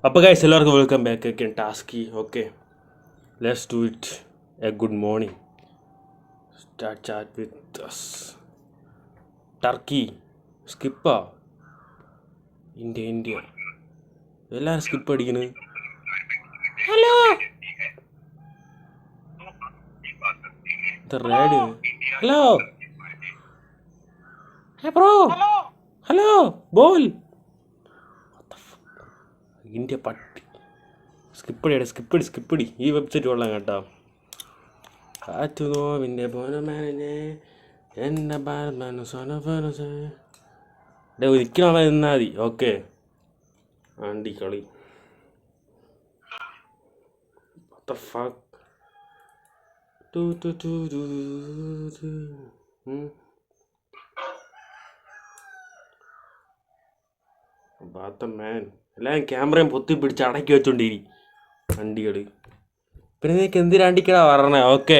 അപ്പോൾ ഗൈസ് എല്ലാവർക്കും welcome back again ടാസ്കി. Okay, let's do it. A good morning. Start chat with us. ടർക്കി സ്കിപ്പാ. ഇന്ത്യ എല്ലാവരും സ്കിപ്പ് അടിക്കണ്. Hello radio. Hello bro. Hello ball. India പട്ടി. സ്കിപ്പടി ഈ വെബ്സൈറ്റ് കൊള്ളാം കേട്ടോ. കാറ്റു നോവിൻ്റെ പോനമാനെ എന്നെ നിൽക്കണ നിന്നാ മതി. ഓക്കെ, ആണ്ടി കളി. എല്ലാം ക്യാമറയും പൊത്തി പിടിച്ച് അടക്കി വെച്ചോണ്ടിരി വണ്ടികൾ. പിന്നെ നിനക്ക് എന്തിനാണ്ടിക്കടാ പറഞ്ഞേ? ഓക്കെ,